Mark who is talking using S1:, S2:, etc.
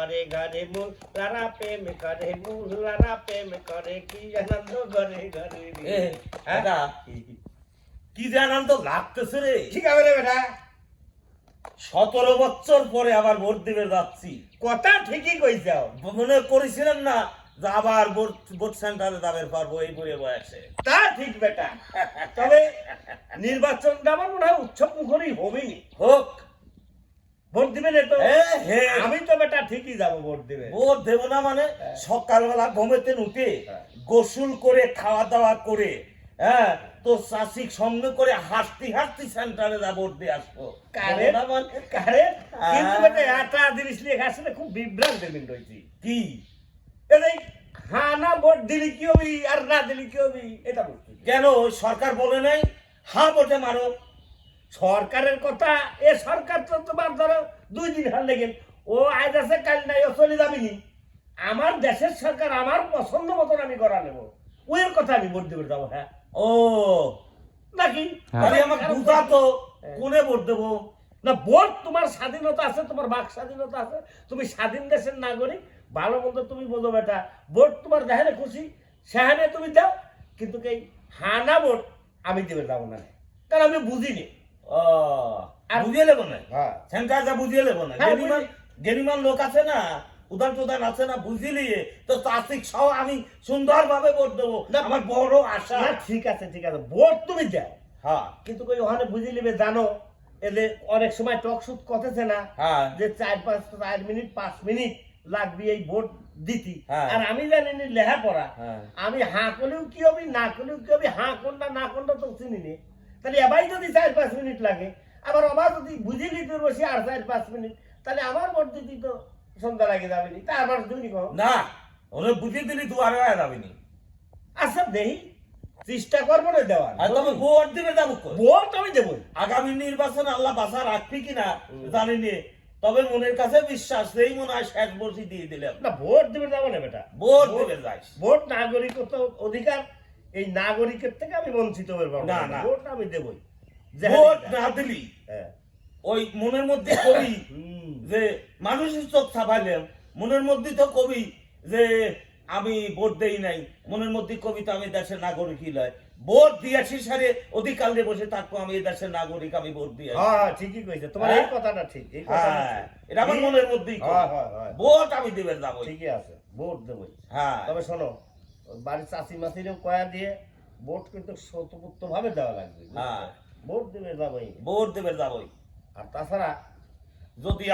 S1: ঘরে ঘরে মূল লারা প্রেম করে মূল লারা প্রেম করে কি আনন্দ ঘরে ঘরে
S2: এটা কি যে আনন্দ লাগতেছে রে।
S1: ঠিক আছে রে বেটা
S2: 17 বছর পরে আবার ভোট দিবে যাচ্ছি।
S1: কথা ঠিকই কইছাও
S2: মনে করেছিলেন না যে আবার ভোট সেন্টারে যাবে পারবো এই বুড়ে বয়সে।
S1: তা ঠিক বেটা তবে নির্বাচনটা আমার মনে হয় উৎসব মুখরই হবেই
S2: হোক
S1: ভোট দিবেন তো
S2: হে
S1: আমি তো বেটা ঠিকই যাবো ভোট দিবে
S2: ভোট দেব না মানে সকালবেলা ঘুমেতে উঠে গোসল করে খাওয়া দাওয়া করে হ্যাঁ তো চাষিক সঙ্গে করে হাসতে হাসতে সেন্টারে যা ভোট দিয়ে আসবো।
S1: কারে
S2: না মানে
S1: কারে কিন্তু বেটা একটা জিনিস লেখা আসলে খুব বিভ্রান্ত দিন রয়েছি
S2: কি
S1: এই হ্যাঁ না ভোট দিলি কি হবি আর না দিলি কি হবি এটা বুঝছি
S2: কেন সরকার বলে নাই হ্যাঁ ভোটে মারো।
S1: সরকারের কথা এ সরকার তো তোমার ধরো 2 দিন হার লেগেন ও আজ আছে কাল নাই ও চলে যাবিনি আমার দেশের সরকার আমার পছন্দ মতন আমি করা নেব ওর কথা আমি ভোট দেবে যাবো হ্যাঁ
S2: ও
S1: নাকি
S2: তাহলে আমাকে বুঝা তো কোনে ভোট দেবো।
S1: না ভোট তোমার স্বাধীনতা আছে তোমার বাক স্বাধীনতা আছে তুমি স্বাধীন দেশের নাগরিক ভালো মন্দ তুমি বোঝো বেটা ভোট তোমার যেখানে খুশি সেখানে তুমি দাও কিন্তু এই হানা ভোট আমি দেবে যাবো না কারণ আমি বুঝিনি
S2: ও বুঝিয়ে নেবো না
S1: হ্যাঁ
S2: সেন্টার যা বুঝিয়ে নেবো না
S1: হ্যাঁ,
S2: গেনিমান লোক আছে না উদান টুদান আছে না বুঝিয়ে তো চাষিক সহ আমি সুন্দর ভাবে ভোট দেবো আমার বড় আশা।
S1: না ঠিক আছে ভোট তুমি দাও
S2: হ্যাঁ
S1: কিন্তু কই ওখানে বুঝি নেবে জানো এলে অনেক সময় টক শুট কথেছে না
S2: হ্যাঁ
S1: যে 4 মিনিট 5 মিনিট লাগবে এই ভোট দিতি
S2: হ্যাঁ।
S1: আর আমি জানি নি লেখা পড়া
S2: হ্যাঁ।
S1: আমি হাঁ করলেও কি হবে না করলেও কি হবে হাঁ কোনটা না কোনটা তো চিনি নি তাহলে এবাই যদি 4-5 মিনিট লাগে আবার আমার যদি বুঝি নিতে বসে আর 4-5 মিনিট তাহলে আমার ভোট দিতে তো সন্ধ্যা লাগে যাবে নি তা আমার তুমি কো
S2: না ওরে বুঝিয়ে দিলি দুয়ারে হয়ে যাবি নি।
S1: আচ্ছা দেহি চেষ্টা করবো না দেওয়ার
S2: আর তবে ভোট দিবে যাবো কই?
S1: ভোট আমি দেবো
S2: আগামী নির্বাচন আল্লাহ বাসা রাখবি কিনা জানি নে তবে মনের কাছে বিশ্বাস সেই মনে হয় শেষ বসি দিয়ে দিলাম
S1: না ভোট দেবে যাবো না বেটা
S2: ভোট দিবে যাইস।
S1: ভোট নাগরিকত্ব অধিকার এই নাগরিকের থেকে আমি বঞ্চিত হয়ে পারবো
S2: না,
S1: না
S2: না।
S1: ভোট আমি দেবই
S2: ভোট না দিলি
S1: হ্যাঁ
S2: ওই মনের মধ্যে কবি
S1: হুম।
S2: যে মানুষের চোখ ছাপাইলাম মনের মধ্যে তো কবি যে আমি ভোট দেই নাই মনের মধ্যে কবিতা আমি দেশের নাগরিক লয় ভোট দিয়েছি সারে অধিকার নিয়ে বসে থাকবো আমি এই দেশের নাগরিক আমি ভোট দিয়ে
S1: হ্যাঁ ঠিকই কইছে তোমার এই কথাটা ঠিক এই কথাটা
S2: হ্যাঁ
S1: ঠিক।
S2: এটা আমার মনের মধ্যেই
S1: হ্যাঁ, হ্যাঁ, হ্যাঁ।
S2: ভোট আমি দিবে যাবো।
S1: ঠিকই আছে ভোট দেবই
S2: হ্যাঁ
S1: তবে শোনো বাড়ির চাষি মাসিরেও কয়া দিয়ে ভোট কিন্তু স্বতঃপূর্ত ভাবে দেওয়া লাগবে বুঝলে?
S2: হ্যাঁ।
S1: ভোট দেবে যাবই
S2: ভোট দেবে যাবই
S1: আর তাছাড়া
S2: যদি